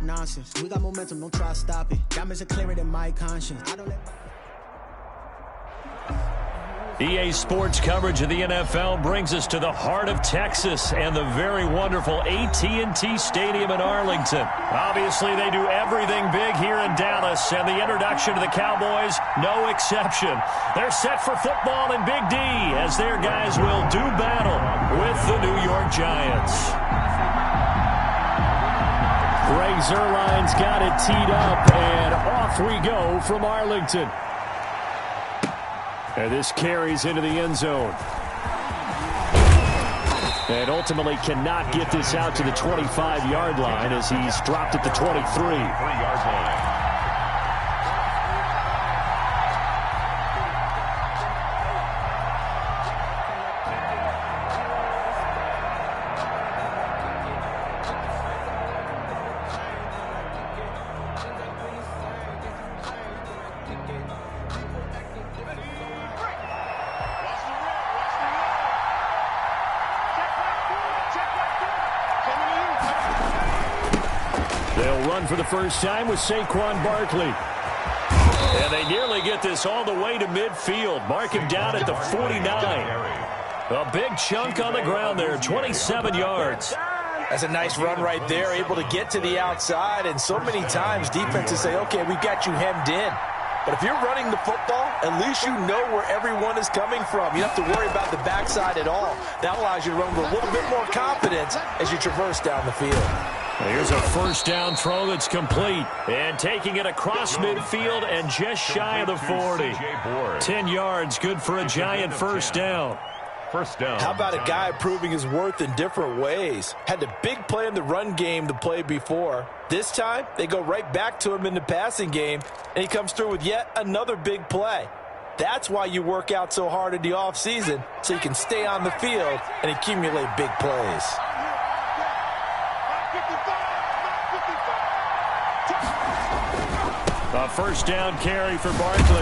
nonsense. We got momentum, don't try to stop it. Diamonds are clearer than my conscience. I don't let... EA Sports coverage of the NFL brings us to the heart of Texas and the very wonderful AT&T Stadium in Arlington. Obviously, they do everything big here in Dallas, and the introduction to the Cowboys, no exception. They're set for football in Big D as their guys will do battle with the New York Giants. Greg Zuerlein's got it teed up, and off we go from Arlington. And this carries into the end zone. And ultimately cannot get this out to the 25-yard line as he's dropped at the 23-yard line. For the first time with Saquon Barkley. And they nearly get this all the way to midfield. Mark him down at the 49. A big chunk on the ground there, 27 yards. That's a nice run right there, able to get to the outside. And so many times defenses say, okay, we've got you hemmed in. But if you're running the football, at least you know where everyone is coming from. You don't have to worry about the backside at all. That allows you to run with a little bit more confidence as you traverse down the field. Here's a first down throw that's complete. And taking it across midfield and just shy of the 40. 10 yards, good for a Giant first down. First down. How about a guy proving his worth in different ways? Had the big play in the run game the play before. This time, they go right back to him in the passing game, and he comes through with yet another big play. That's why you work out so hard in the offseason, so you can stay on the field and accumulate big plays. A first down carry for Barkley.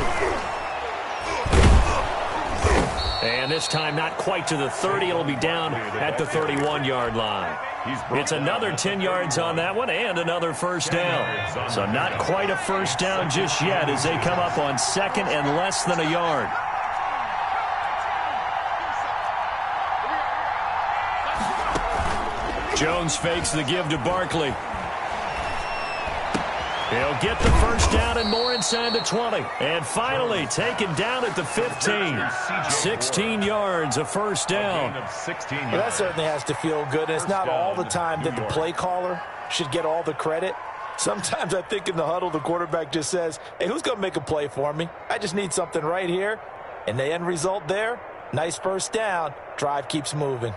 And this time not quite to the 30. It'll be down at the 31-yard line. It's another 10 yards on that one and another first down. So not quite a first down just yet as they come up on second and less than a yard. Jones fakes the give to Barkley. He'll get the first down and more inside the 20. And finally taken down at the 15. 16 yards, a first down. Well, that certainly has to feel good. And it's not all the time that the play caller should get all the credit. Sometimes I think in the huddle the quarterback just says, hey, who's going to make a play for me? I just need something right here. And the end result there, nice first down. Drive keeps moving.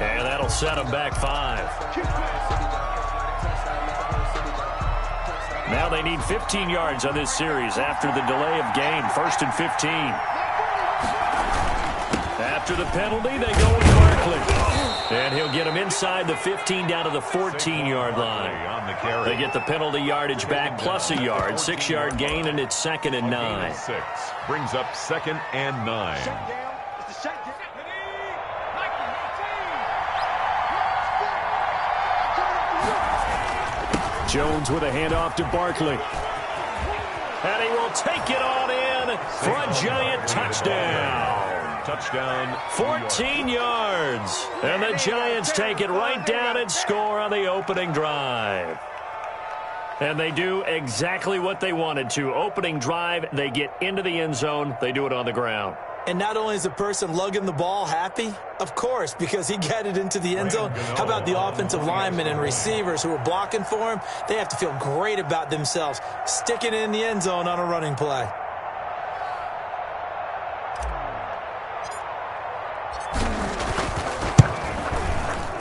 And that'll set them back 5. Now they need 15 yards on this series after the delay of game. First and 15. After the penalty, they go with Barkley. And he'll get him inside the 15 down to the 14-yard line. They get the penalty yardage back plus a yard. 6-yard gain, and it's second and 9. 6 brings up second and 9. Jones with a handoff to Barkley. And he will take it on in for a Giant touchdown. Touchdown. 14 yards. And the Giants take it right down and score on the opening drive. And they do exactly what they wanted to. Opening drive, they get into the end zone. They do it on the ground. And not only is the person lugging the ball happy, of course, because he got it into the end zone. How about the offensive linemen and receivers who are blocking for him? They have to feel great about themselves, sticking it in the end zone on a running play.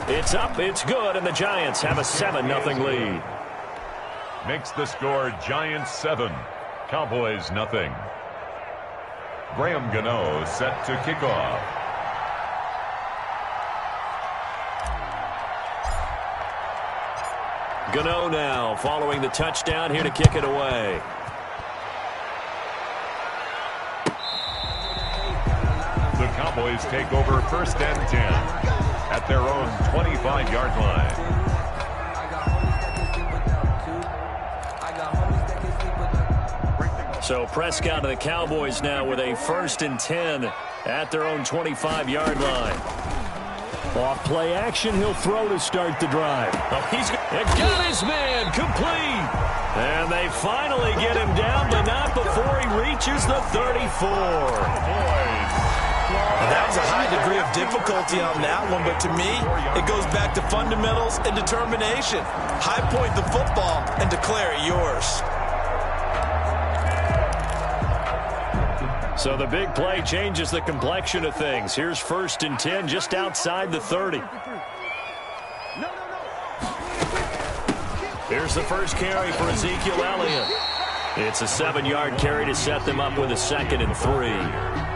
It's up, it's good, and the Giants have a 7-0 lead. Makes the score Giants 7, Cowboys 0. Graham Gano set to kick off. Gano now following the touchdown here to kick it away. The Cowboys take over 1st and 10 at their own 25-yard line. So Prescott and the Cowboys now with a 1st and 10 at their own 25-yard line. Off play action, he'll throw to start the drive. Oh, he's got his man complete. And they finally get him down, but not before he reaches the 34. Well, that was a high degree of difficulty on that one, but to me, it goes back to fundamentals and determination. High point the football and declare it yours. So the big play changes the complexion of things. Here's 1st and 10 just outside the 30. Here's the first carry for Ezekiel Elliott. It's a 7-yard carry to set them up with a 2nd and 3.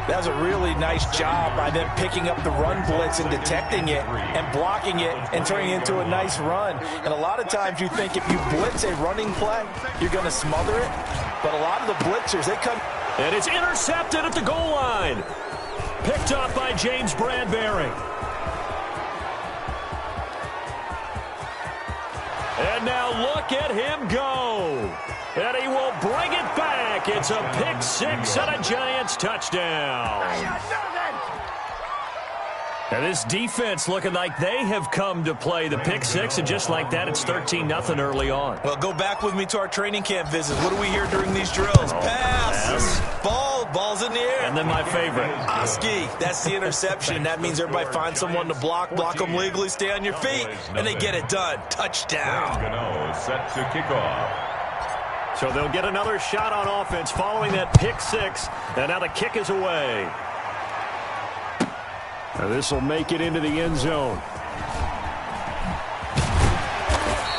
That was a really nice job by them picking up the run blitz and detecting it and blocking it and turning it into a nice run. And a lot of times you think if you blitz a running play, you're going to smother it. But a lot of the blitzers, they come... And it's intercepted at the goal line. Picked off by James Bradbury. And now look at him go. And he will bring it back. It's a pick 6 and a Giants touchdown. And this defense looking like they have come to play the pick 6, and just like that, it's 13-0 early on. Well, go back with me to our training camp visits. What do we hear during these drills? Pass. Ball's in the air. And then my favorite. Oski, that's the interception. That means everybody finds someone to block them legally, stay on your feet, and they get it done. Touchdown. Gano set to kick off. So they'll get another shot on offense following that pick 6, and now the kick is away. Now this will make it into the end zone.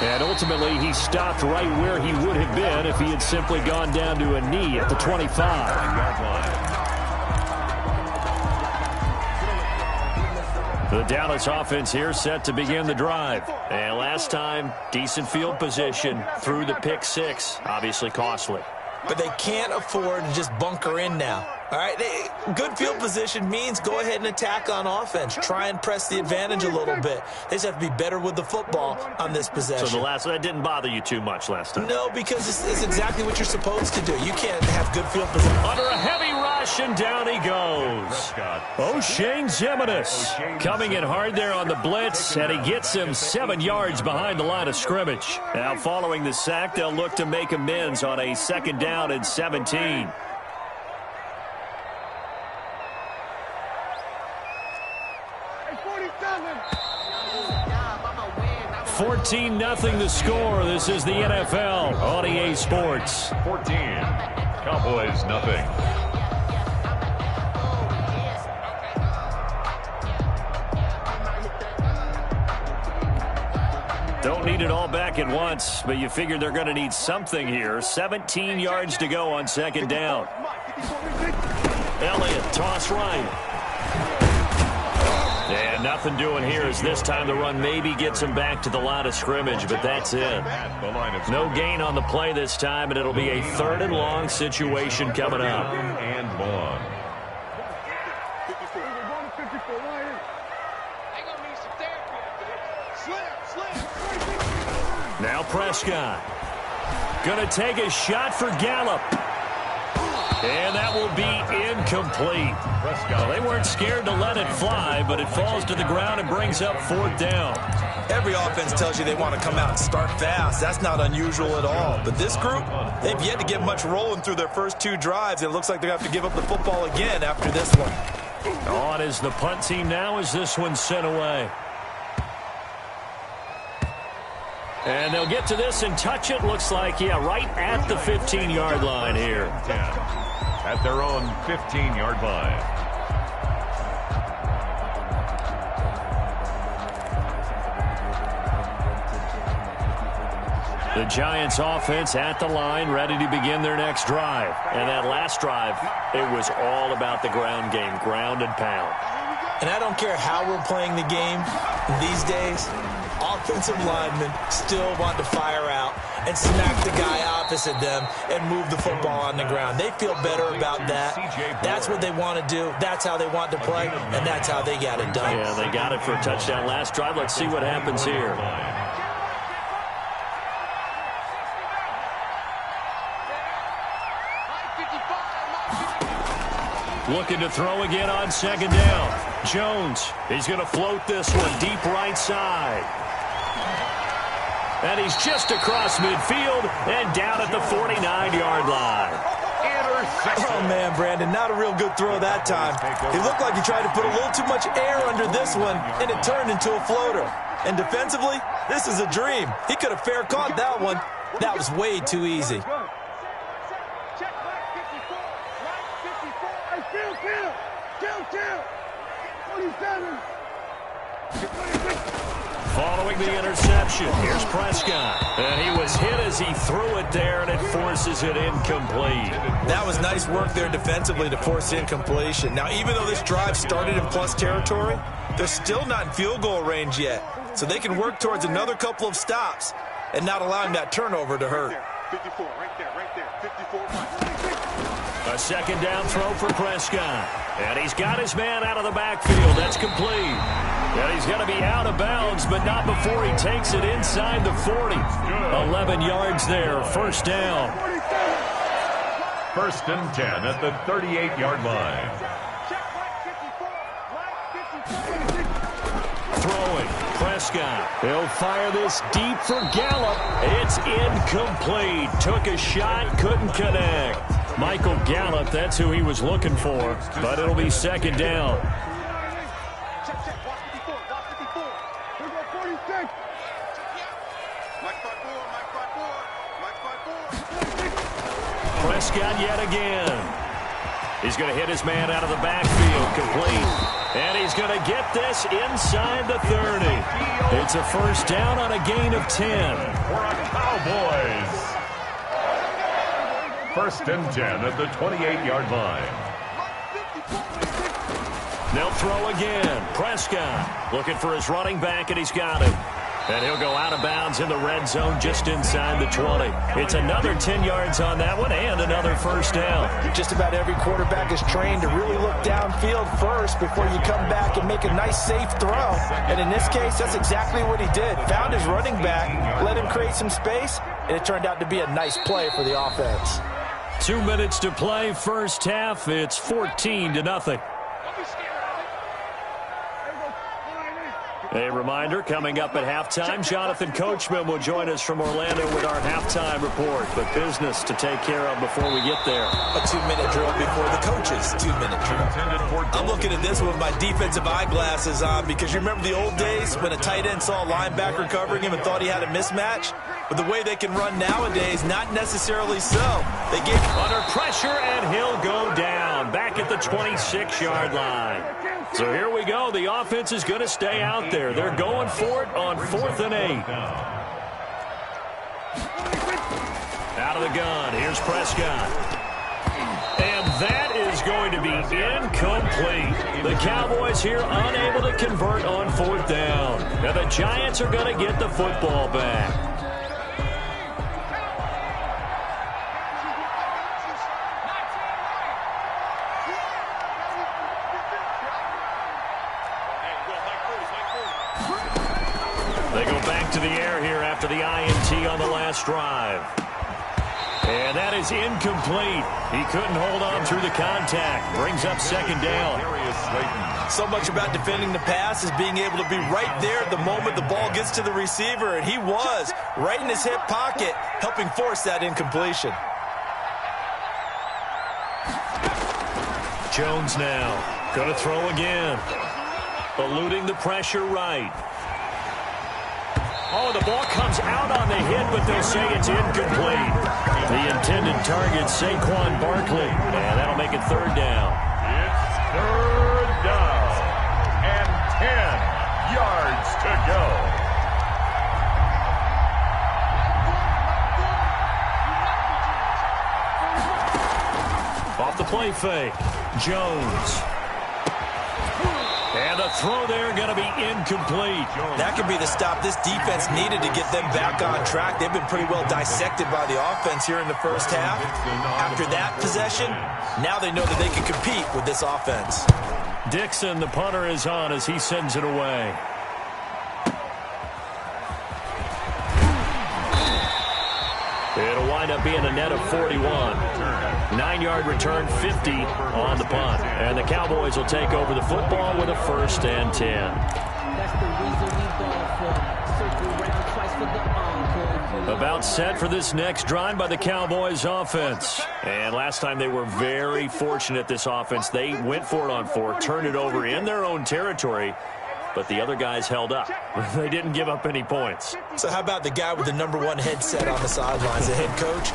And ultimately, he stopped right where he would have been if he had simply gone down to a knee at the 25. The Dallas offense here set to begin the drive. And last time, decent field position through the pick 6. Obviously costly. But they can't afford to just bunker in now. All right, good field position means go ahead and attack on offense. Try and press the advantage a little bit. They just have to be better with the football on this possession. So that didn't bother you too much last time? No, because it's exactly what you're supposed to do. You can't have good field position. Under a heavy rush, and down he goes. O'Shane Ximines coming in hard there on the blitz, and he gets him 7 yards behind the line of scrimmage. Now following the sack, they'll look to make amends on a 2nd down and 17. 14-0 the score. This is the NFL on EA Sports. 14. Cowboys nothing. Don't need it all back at once, but you figure they're going to need something here. 17 yards to go on 2nd down. Elliott, toss right. And nothing doing here as this time the run maybe gets him back to the line of scrimmage, but that's it. No gain on the play this time, and it'll be a 3rd and long situation coming up. And long. Now Prescott. Going to take a shot for Gallup. And that will be incomplete. Well, they weren't scared to let it fly, but it falls to the ground and brings up 4th down. Every offense tells you they want to come out and start fast. That's not unusual at all. But this group, they've yet to get much rolling through their first 2 drives. It looks like they're going to have to give up the football again after this one. On is the punt team now as this one's sent away. And they'll get to this and touch it. Looks like, yeah, right at the 15-yard line here. At their own 15-yard line. The Giants offense at the line, ready to begin their next drive. And that last drive, it was all about the ground game, ground and pound. And I don't care how we're playing the game these days, offensive linemen still want to fire out and smack the guy opposite them and move the football on the ground. They feel better about that. That's what they want to do. That's how they want to play, and that's how they got it done. Yeah, they got it for a touchdown last drive. Let's see what happens here. Looking to throw again on second down. Jones, he's going to float this one deep right side. And he's just across midfield and down at the 49-yard line. Oh, man, Brandon, not a real good throw that time. It looked like he tried to put a little too much air under this one, and it turned into a floater. And defensively, this is a dream. He could have fair caught that one. That was way too easy. Following the interception, here's Prescott. And he was hit as he threw it there, and it forces it incomplete. That was nice work there defensively to force incompletion. Now, even though this drive started in plus territory, they're still not in field goal range yet. So they can work towards another couple of stops and not allowing that turnover to hurt. 54, right there, 54. A second down throw for Prescott. And he's got his man out of the backfield. That's complete. And he's going to be out of bounds, but not before he takes it inside the 40. 11 yards there, first down. First and 10 at the 38-yard line. Throwing, Prescott. He'll fire this deep for Gallup. It's incomplete. Took a shot, couldn't connect. Michael Gallup, that's who he was looking for, but it'll be second down. Prescott yet again. He's going to hit his man out of the backfield, complete. And he's going to get this inside the 30. It's a first down on a gain of 10. For a Cowboys. First and 10 at the 28-yard line. They'll throw again. Prescott looking for his running back, and he's got him. And he'll go out of bounds in the red zone just inside the 20. It's another 10 yards on that one and another first down. Just about every quarterback is trained to really look downfield first before you come back and make a nice, safe throw. And in this case, that's exactly what he did. Found his running back, let him create some space, and it turned out to be a nice play for the offense. 2 minutes to play, first half. It's 14-0. A reminder, coming up at halftime, Jonathan Coachman will join us from Orlando with our halftime report. But business to take care of before we get there. A 2-minute drill before the coach's 2-minute drill. I'm looking at this with my defensive eyeglasses on because you remember the old days when a tight end saw a linebacker covering him and thought he had a mismatch? But the way they can run nowadays, not necessarily so. They get under pressure, and he'll go down back at the 26-yard line. So here we go. The offense is going to stay out there. They're going for it on 4th and 8. Out of the gun. Here's Prescott. And that is going to be incomplete. The Cowboys here unable to convert on 4th down. And the Giants are going to get the football back. They go back to the air here after the INT on the last drive. And that is incomplete. He couldn't hold on through the contact. Brings up second down. So much about defending the pass is being able to be right there at the moment the ball gets to the receiver. And he was right in his hip pocket, helping force that incompletion. Jones now. Going to throw again. Eluding the pressure right. Oh, the ball comes out on the hit, but they'll say it's incomplete. The intended target, Saquon Barkley. And that'll make it third down. It's third down. And 10 yards to go. play fake. Jones. And the throw there going to be incomplete. That could be the stop this defense needed to get them back on track. They've been pretty well dissected by the offense here in the first half. After that possession, now they know that they can compete with this offense. Dixon, the punter, is on as he sends it away. It'll wind up being a net of 41. 9-yard return, 50 on the punt. And the Cowboys will take over the football with a 1st and 10. That's the reason we ball for. Circle round twice for the encore. About set for this next drive by the Cowboys offense. And last time they were very fortunate, this offense. They went for it on 4, turned it over in their own territory, but the other guys held up. They didn't give up any points. So how about the guy with the #1 headset on the sidelines, the head coach?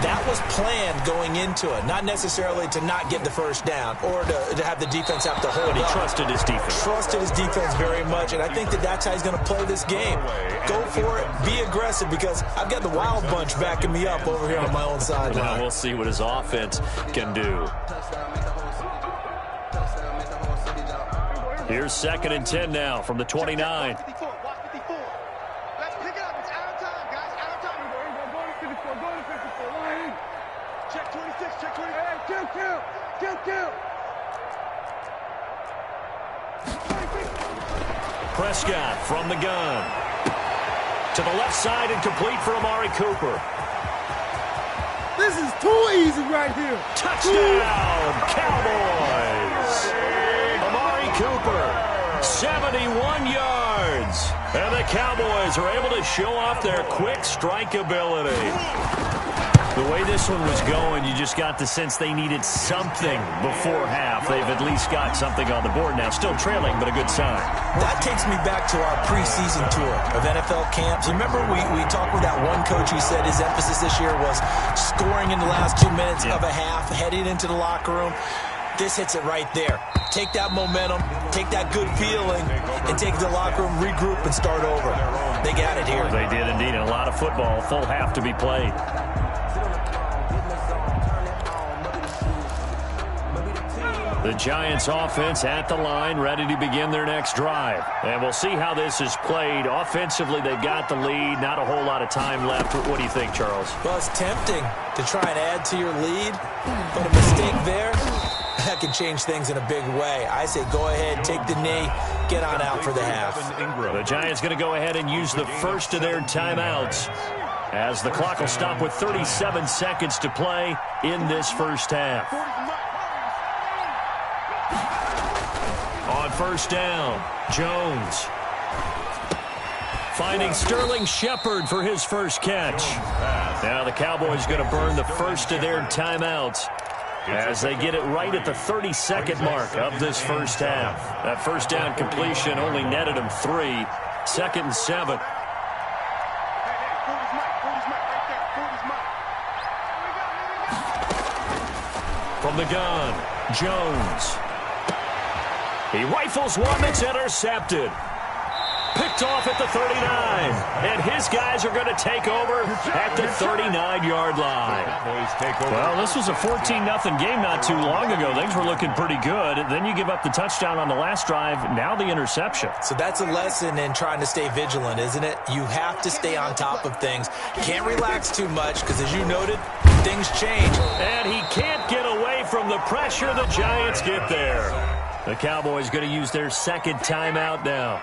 That was planned going into it, not necessarily to not get the first down or to have the defense have to hold up. But he trusted his defense. Trusted his defense very much, and I think that that's how he's going to play this game. Go for it, be aggressive, because I've got the wild bunch backing me up over here on my own sideline. Now we'll see what his offense can do. Here's 2nd and 10 now from the 29. Prescott from the gun. To the left side and complete for Amari Cooper. This is too easy right here. Touchdown, Cowboys. Amari Cooper, 71 yards. And the Cowboys are able to show off their quick strike ability. The way this one was going, you just got the sense they needed something before half. They've at least got something on the board now. Still trailing, but a good sign. That takes me back to our preseason tour of NFL camps. Remember we talked with that one coach who said his emphasis this year was scoring in the last 2 minutes of a half, heading into the locker room. This hits it right there. Take that momentum, take that good feeling, and take the locker room, regroup, and start over. They got it here. They did indeed. A lot of football, full half to be played. The Giants offense at the line, ready to begin their next drive. And we'll see how this is played. Offensively, they've got the lead. Not a whole lot of time left. What do you think, Charles? Well, it's tempting to try and add to your lead, but a mistake there, that can change things in a big way. I say go ahead, take the knee, get on out for the half. The Giants going to go ahead and use the first of their timeouts, as the clock will stop with 37 seconds to play in this first half. On 1st down, Jones finding Sterling Shepard for his first catch. Now the Cowboys going to burn the first of their timeouts as they get it right at the 32nd mark of this first half. That first down completion only netted them 3. 2nd and 7. From the gun, Jones. He rifles one that's intercepted. Picked off at the 39. And his guys are going to take over at the 39-yard line. Well, this was a 14-0 game not too long ago. Things were looking pretty good. Then you give up the touchdown on the last drive. Now the interception. So that's a lesson in trying to stay vigilant, isn't it? You have to stay on top of things. Can't relax too much because, as you noted, things change. And he can't get away from the pressure. The Giants get there. The Cowboys going to use their second timeout now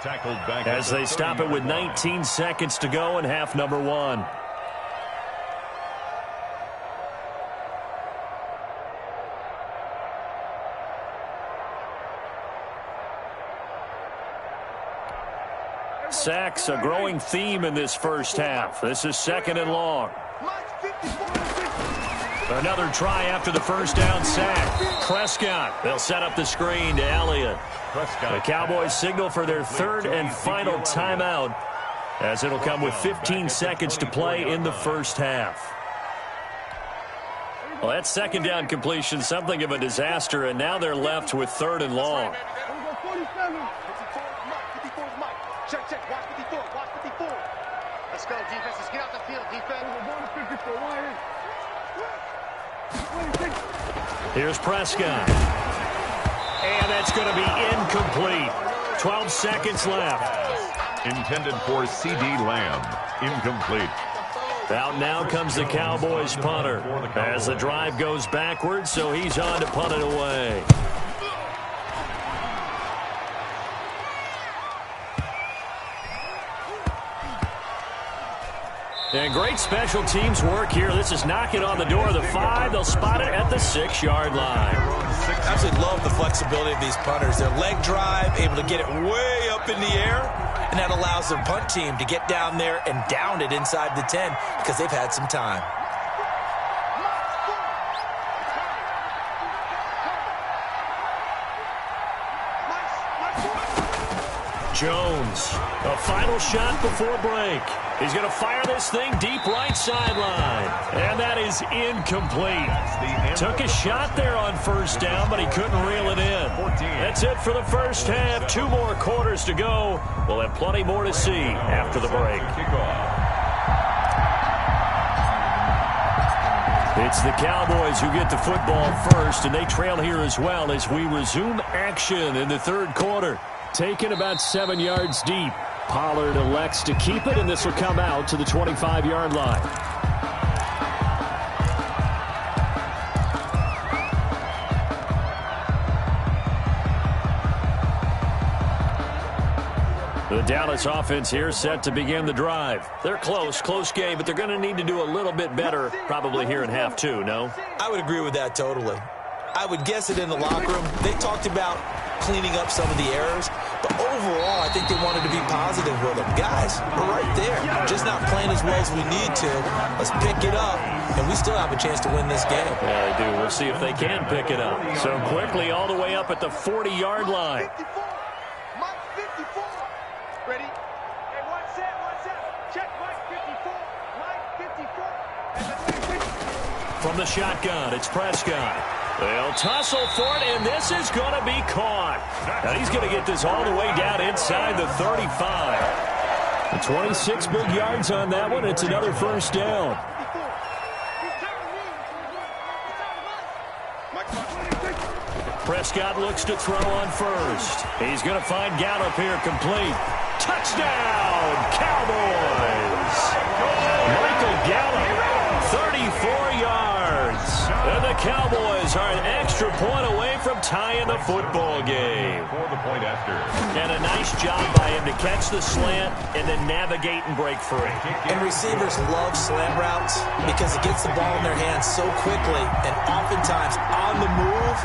as they stop it with 19 seconds to go in half number 1. Sacks, a growing theme in this first half. This is 2nd and long. Another try after the first down sack. Prescott, they'll set up the screen to Elliott. The Cowboys signal for their 3rd and final timeout, as it'll come with 15 seconds to play in the first half. Well, that 2nd down completion, something of a disaster, and now they're left with 3rd and long. Check, check. Watch 54. Watch 54. Let's go, defense. Let's get out the field, defense. Here's Prescott. And that's going to be incomplete. 12 seconds left. Intended for C.D. Lamb. Incomplete. Out now comes the Cowboys punter as the drive goes backwards, so he's on to punt it away. And great special teams work here. This is knocking on the door of the 5. They'll spot it at the 6-yard line. I absolutely love the flexibility of these punters. Their leg drive, able to get it way up in the air, and that allows their punt team to get down there and down it inside the 10 because they've had some time. Jones, a final shot before break. He's going to fire this thing deep right sideline. And that is incomplete. Took a shot there on first down, but he couldn't reel it in. That's it for the first half. 2 more quarters to go. We'll have plenty more to see after the break. It's the Cowboys who get the football first, and they trail here as well as we resume action in the third quarter. Taken about 7 yards deep. Pollard elects to keep it, and this will come out to the 25-yard line. The Dallas offense here set to begin the drive. They're close game, but they're going to need to do a little bit better probably here in half 2, no? I would agree with that totally. I would guess it in the locker room. They talked about cleaning up some of the errors, but overall, I think they wanted to be positive with them. Guys, we're right there. Just not playing as well as we need to. Let's pick it up, and we still have a chance to win this game. Yeah, they do. We'll see if they can pick it up. So quickly all the way up at the 40-yard line. 54. Mike 54. Ready? Hey, one set. Check Mike 54. Mike 54. From the shotgun, it's Prescott. They'll tussle for it, and this is going to be caught. Now he's going to get this all the way down inside the 35. The 26 big yards on that one. It's another first down. Prescott looks to throw on first. He's going to find Gallup here complete. Touchdown, Cowboys! Michael Gallup, 34 yards. And the Cowboys are an extra point away from tying the football game. For the point after. And a nice job by him to catch the slant and then navigate and break free. And receivers love slant routes because it gets the ball in their hands so quickly and oftentimes on the move.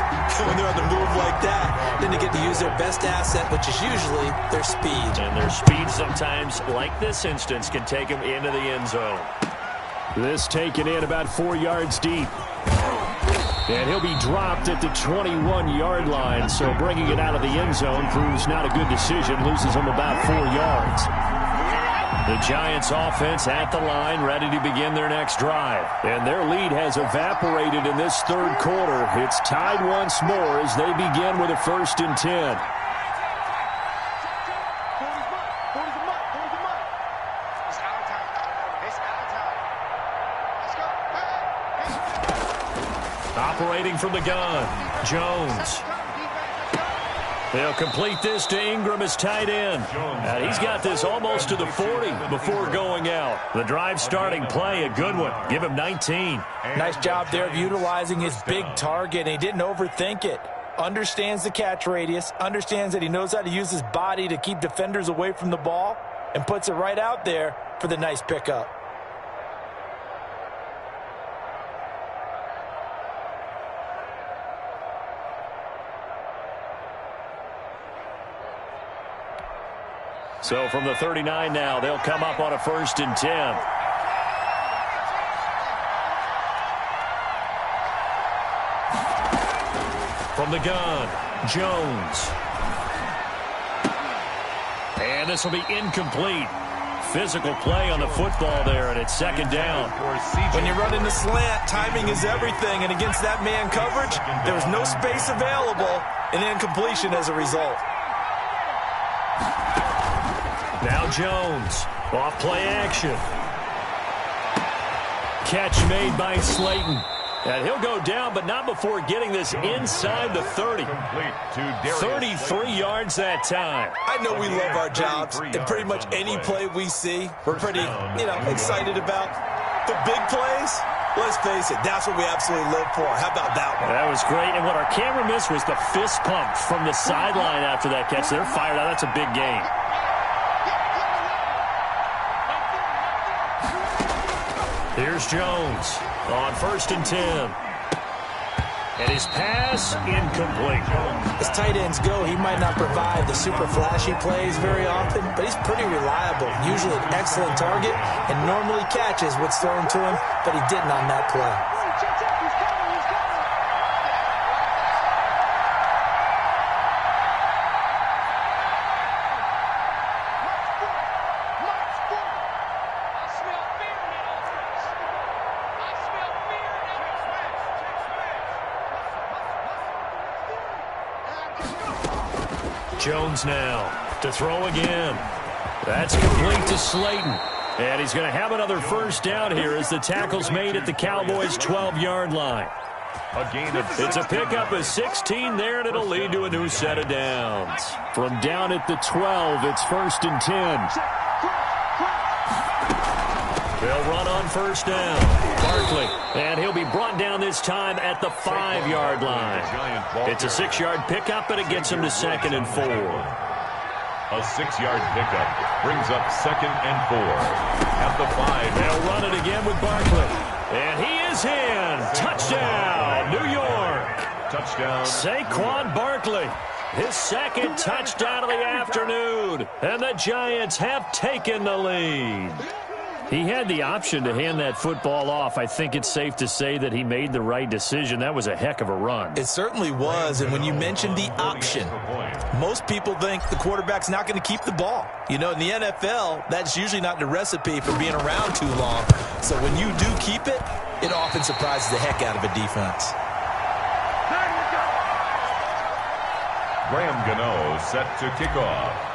When they're on the move like that, then they get to use their best asset, which is usually their speed. And their speed sometimes, like this instance, can take them into the end zone. This taken in about 4 yards deep. And he'll be dropped at the 21-yard line, so bringing it out of the end zone proves not a good decision, loses him about 4 yards. The Giants offense at the line, ready to begin their next drive. And their lead has evaporated in this third quarter. It's tied once more as they begin with a 1st and 10. Operating from the gun, Jones. They'll complete this to Ingram as tight end. And he's got this almost to the 40 before going out. The drive starting play, a good one. Give him 19. Nice job there of utilizing his big target, and he didn't overthink it. Understands the catch radius, understands that he knows how to use his body to keep defenders away from the ball, and puts it right out there for the nice pickup. So from the 39 now, they'll come up on a 1st and 10. From the gun, Jones. And this will be incomplete. Physical play on the football there, and it's 2nd down. When you run in the slant, timing is everything, and against that man coverage, there was no space available, and incompletion as a result. Now Jones, off play action. Catch made by Slayton. And he'll go down, but not before getting this inside the 30. 33 yards that time. I know we love our jobs, and pretty much any play we see, we're pretty, excited about. The big plays, let's face it, that's what we absolutely live for. How about that one? That was great, and what our camera missed was the fist pump from the sideline after that catch. They're fired out. That's a big gain. Here's Jones on 1st and 10. And his pass incomplete. As tight ends go, he might not provide the super flashy plays very often, but he's pretty reliable. Usually an excellent target and normally catches what's thrown to him, but he didn't on that play. Jones now to throw again. That's complete to Slayton. And he's going to have another first down here as the tackle's made at the Cowboys' 12-yard line. It's a pickup of 16 there, and it'll lead to a new set of downs. From down at the 12, it's 1st and 10. They'll run on first down. Barkley, and he'll be brought down this time at the 5-yard line. It's a 6-yard pickup, but it gets him to 2nd and 4. A 6-yard pickup brings up 2nd and 4 at the 5. They'll run it again with Barkley. And he is in. Touchdown, New York. Touchdown. Saquon Barkley. His 2nd touchdown of the afternoon. And the Giants have taken the lead. He had the option to hand that football off. I think it's safe to say that he made the right decision. That was a heck of a run. It certainly was, and when you mentioned the option, most people think the quarterback's not going to keep the ball. In the NFL, that's usually not the recipe for being around too long. So when you do keep it, it often surprises the heck out of a defense. Graham Gano set to kick off.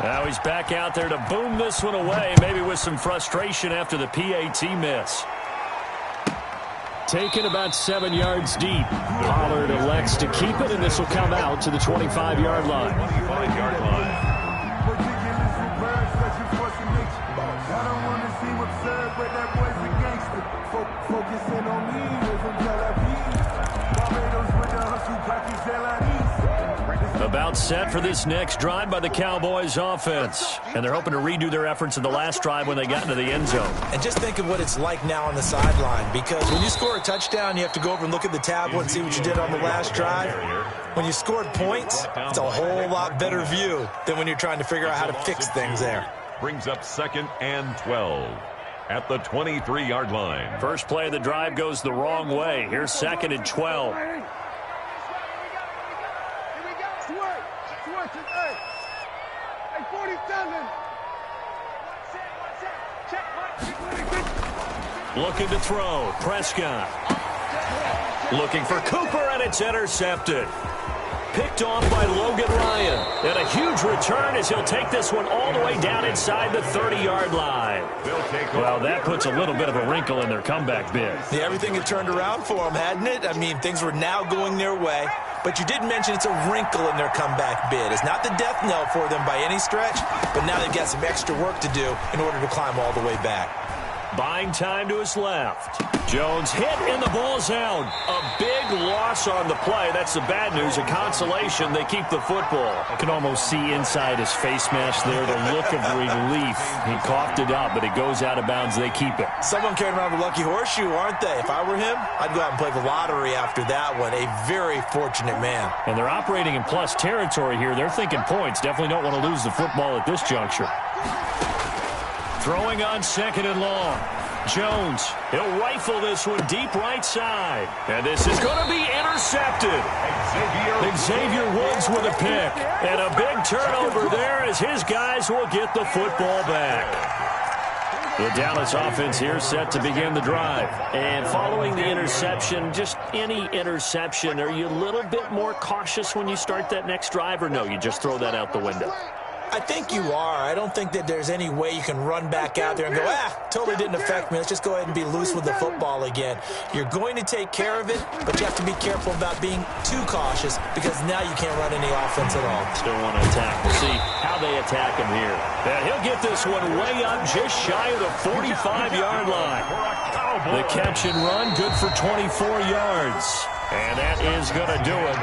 Now he's back out there to boom this one away, maybe with some frustration after the PAT miss. Taken about 7 yards deep. Pollard elects to keep it, and this will come out to the 25-yard line. 25-yard line. About set for this next drive by the Cowboys offense. And they're hoping to redo their efforts in the last drive when they got into the end zone. And just think of what it's like now on the sideline, because when you score a touchdown, you have to go over and look at the tablet and see what you did on the last drive. When you scored points, it's a whole lot better view than when you're trying to figure out how to fix things there. Brings up 2nd and 12 at the 23-yard line. First play of the drive goes the wrong way. Here's 2nd and 12. Looking to throw. Prescott. Looking for Cooper, and it's intercepted. Picked off by Logan Ryan. And a huge return as he'll take this one all the way down inside the 30-yard line. Well, that puts a little bit of a wrinkle in their comeback bid. Yeah, everything had turned around for them, hadn't it? I mean, things were now going their way. But you did mention it's a wrinkle in their comeback bid. It's not the death knell for them by any stretch, but now they've got some extra work to do in order to climb all the way back. Buying time to his left. Jones hit and the ball's out. A big loss on the play. That's the bad news. A consolation. They keep the football. I can almost see inside his face mask there the look of relief. He coughed it up, but it goes out of bounds. They keep it. Someone carrying around a lucky horseshoe, aren't they? If I were him, I'd go out and play the lottery after that one. A very fortunate man. And they're operating in plus territory here. They're thinking points. Definitely don't want to lose the football at this juncture. Throwing on 2nd and long. Jones, he'll rifle this one deep right side. And this is going to be intercepted. Xavier Woods with a pick. And a big turnover there as his guys will get the football back. The Dallas offense here set to begin the drive. And following the interception, just any interception, are you a little bit more cautious when you start that next drive, or no, you just throw that out the window? I think you are. I don't think that there's any way you can run back out there and go, totally didn't affect me. Let's just go ahead and be loose with the football again. You're going to take care of it, but you have to be careful about being too cautious because now you can't run any offense at all. Still want to attack. We'll see how they attack him here. And he'll get this one way up just shy of the 45-yard line. The catch and run, good for 24 yards. And that is going to do it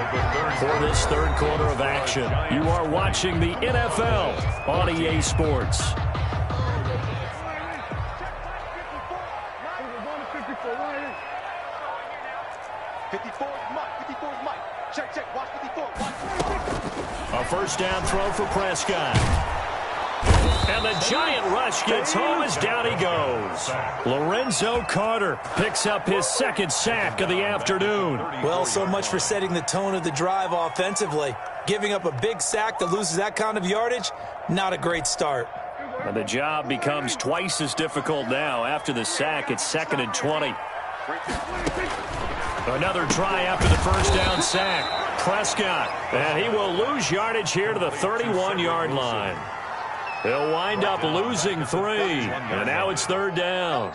for this third quarter of action. You are watching the NFL on EA Sports. 54 is Mike. 54 is Mike. Check. Watch 54. Watch. A first down throw for Prescott. And the giant rush gets home as down he goes. Lorenzo Carter picks up his second sack of the afternoon. Well, so much for setting the tone of the drive offensively. Giving up a big sack that loses that kind of yardage, not a great start. And the job becomes twice as difficult now. After the sack, it's 2nd and 20. Another try after the first down sack. Prescott, and he will lose yardage here to the 31-yard line. They'll wind up losing 3, and now it's 3rd down.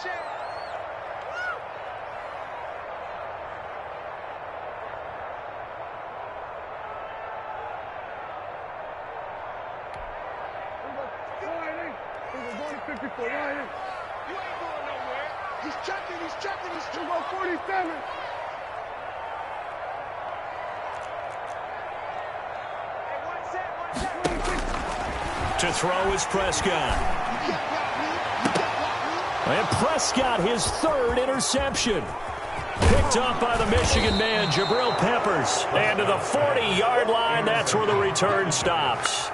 He's checking. He's 47. To throw is Prescott. And Prescott, his 3rd interception. Picked up by the Michigan man, Jabril Peppers. And to the 40-yard line, that's where the return stops.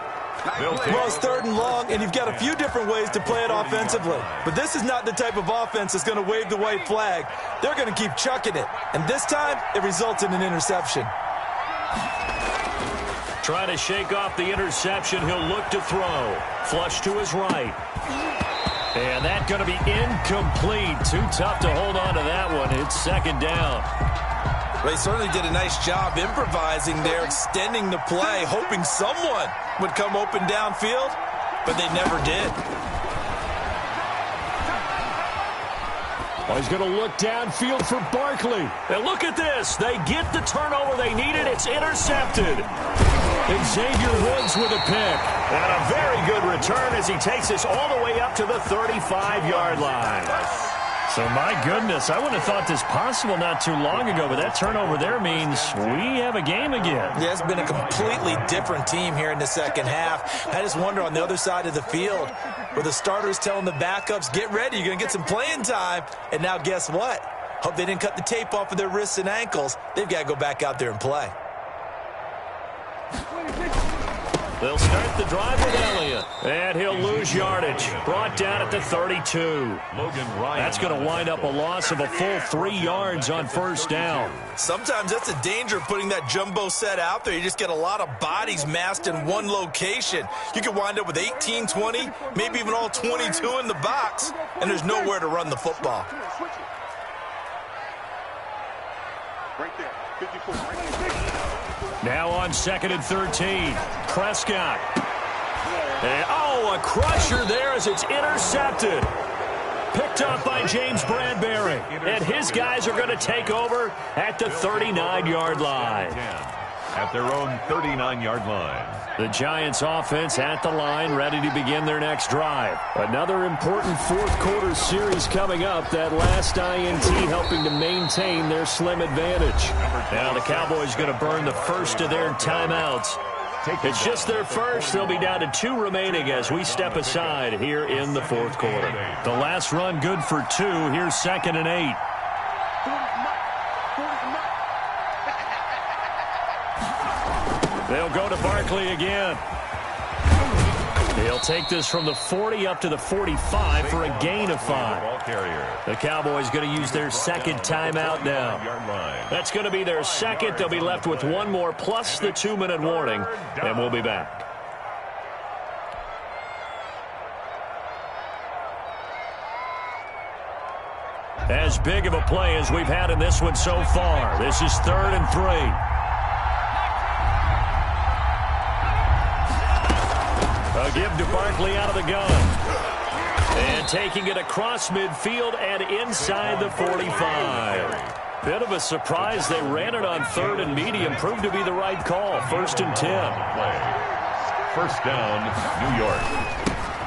Well, it's 3rd and long, and you've got a few different ways to play it offensively. But this is not the type of offense that's going to wave the white flag. They're going to keep chucking it. And this time, it results in an interception. Trying to shake off the interception. He'll look to throw. Flush to his right. And that's going to be incomplete. Too tough to hold on to that one. It's 2nd down. They certainly did a nice job improvising there, extending the play, hoping someone would come open downfield, but they never did. Well, he's going to look downfield for Barkley. And look at this. They get the turnover they needed. It's intercepted. Xavier Woods with a pick. And a very good return as he takes this all the way up to the 35-yard line. So, my goodness, I wouldn't have thought this possible not too long ago, but that turnover there means we have a game again. Yeah, it's been a completely different team here in the second half. I just wonder on the other side of the field where the starters telling the backups, get ready, you're going to get some playing time. And now guess what? Hope they didn't cut the tape off of their wrists and ankles. They've got to go back out there and play. They'll start the drive with Elliott. And he'll lose yardage. Brought down at the 32. That's going to wind up a loss of a full 3 yards on first down. Sometimes that's a danger of putting that jumbo set out there. You just get a lot of bodies massed in one location. You could wind up with 18, 20, maybe even all 22 in the box, and there's nowhere to run the football. Right there. 54. Now on 2nd and 13. Prescott. And, a crusher there as it's intercepted. Picked up by James Bradbury. And his guys are going to take over at the 39-yard line. At their own 39-yard line. The Giants offense at the line, ready to begin their next drive. Another important fourth quarter series coming up. That last INT helping to maintain their slim advantage. Now the Cowboys going to burn the first of their timeouts. It's just their first. They'll be down to 2 remaining as we step aside here in the fourth quarter. The last run good for 2. Here's 2nd and 8. They'll go to Barkley again. He'll take this from the 40 up to the 45 for a gain of 5. The Cowboys going to use their second timeout now. That's going to be their second. They'll be left with 1 more plus the 2-minute warning, and we'll be back. As big of a play as we've had in this one so far. This is 3rd and 3. A give to Barkley out of the gun. And taking it across midfield and inside the 45. Bit of a surprise. They ran it on 3rd and medium. Proved to be the right call. 1st and 10. First down, New York.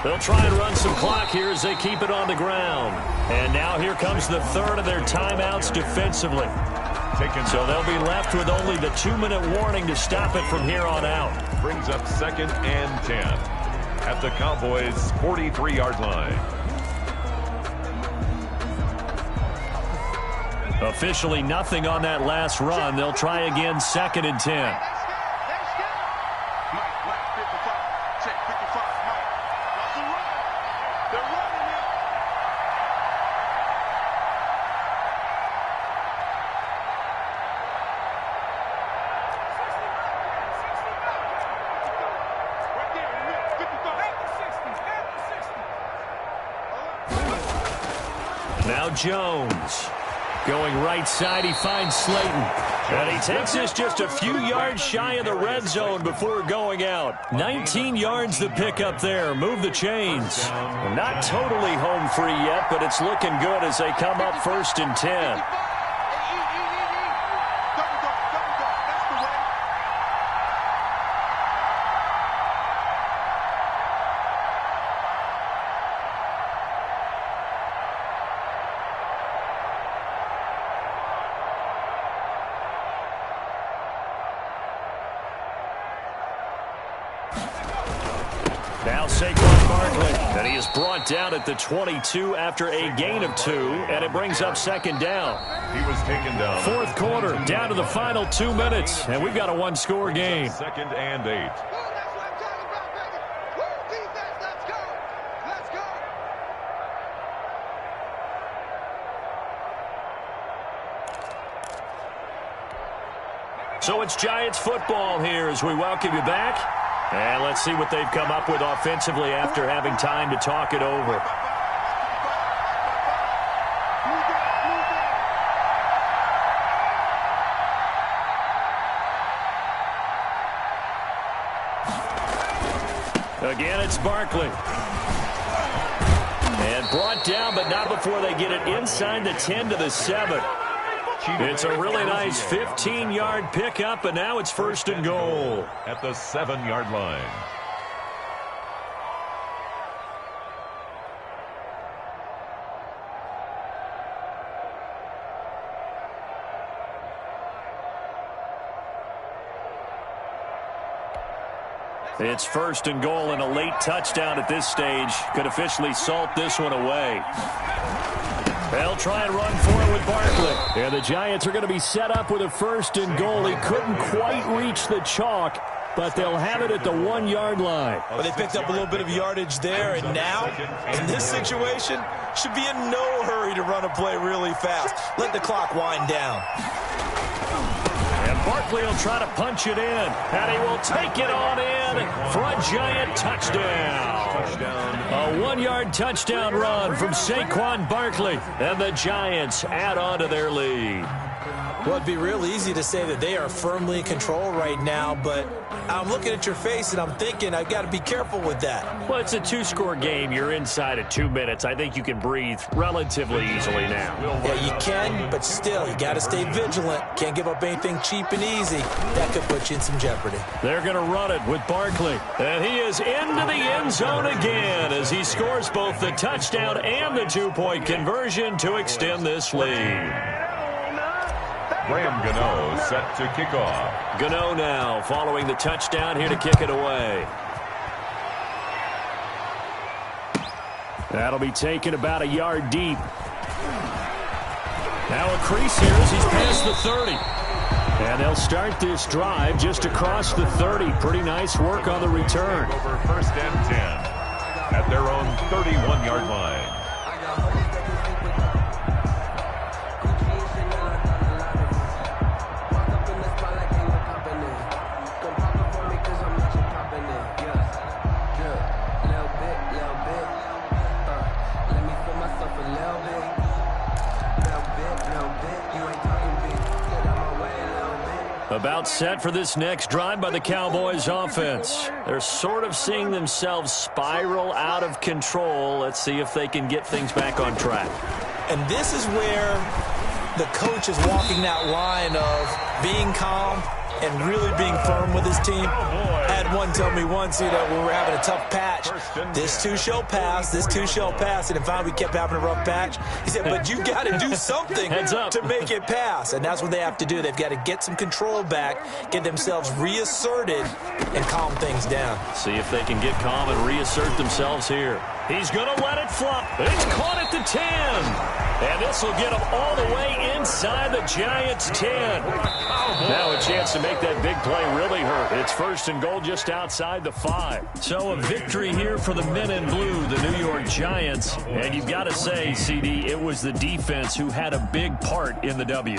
They'll try and run some clock here as they keep it on the ground. And now here comes the 3rd of their timeouts defensively. So they'll be left with only the 2-minute warning to stop it from here on out. Brings up 2nd and 10 at the Cowboys' 43-yard line. Officially nothing on that last run. They'll try again 2nd and 10. Now Jones. Going right side, he finds Slayton. And he takes this just a few yards shy of the red zone before going out. 19 yards the pick up there. Move the chains. Not totally home free yet, but it's looking good as they come up 1st and 10. Now Saquon Barkley, and he is brought down at the 22 after a gain of 2, and it brings up 2nd down. He was taken down. 4th quarter, down to the final 2 minutes, and we've got a 1-score game. 2nd and 8. So it's Giants football here as we welcome you back. And let's see what they've come up with offensively after having time to talk it over. Again, it's Barkley. And brought down, but not before they get it inside the 10 to the 7. It's a really nice 15-yard pickup, and now it's 1st and goal. At the 7-yard line. It's 1st and goal, and a late touchdown at this stage could officially salt this one away. They'll try and run for it with Barkley. And the Giants are going to be set up with a 1st and goal. He couldn't quite reach the chalk, but they'll have it at the 1-yard line. Well, they picked up a little bit of yardage there, and now, in this situation, should be in no hurry to run a play really fast. Let the clock wind down. And Barkley will try to punch it in, and he will take it on in for a Giant touchdown. A 1-yard touchdown run from Saquon Barkley, and the Giants add on to their lead. Well, it'd be real easy to say that they are firmly in control right now, but I'm looking at your face and I'm thinking I've got to be careful with that. Well, it's a 2-score game. You're inside at 2 minutes. I think you can breathe relatively easily now. Yeah, you can, but still, you got to stay vigilant. Can't give up anything cheap and easy. That could put you in some jeopardy. They're going to run it with Barkley, and he is into the end zone again as he scores both the touchdown and the 2-point conversion to extend this lead. Graham Gano set to kick off. Gano now following the touchdown here to kick it away. That'll be taken about a yard deep. Now a crease here as he's past the 30. And they'll start this drive just across the 30. Pretty nice work on the return. Over 1st and 10 at their own 31-yard line. About set for this next drive by the Cowboys offense. They're sort of seeing themselves spiral out of control. Let's see if they can get things back on track. And this is where the coach is walking that line of being calm and really being firm with his team. I had one tell me once, when we were having a tough patch, this too shall pass, this too shall pass. And finally we kept having a rough patch. He said, but you got to do something to make it pass. And that's what they have to do. They've got to get some control back, get themselves reasserted, and calm things down. See if they can get calm and reassert themselves here. He's going to let it flop. It's caught at the 10. And this will get them all the way inside the Giants' 10. Now a chance to make that big play really hurt. It's first and goal just outside the 5. So a victory here for the men in blue, the New York Giants. And you've got to say, CD, it was the defense who had a big part in the W.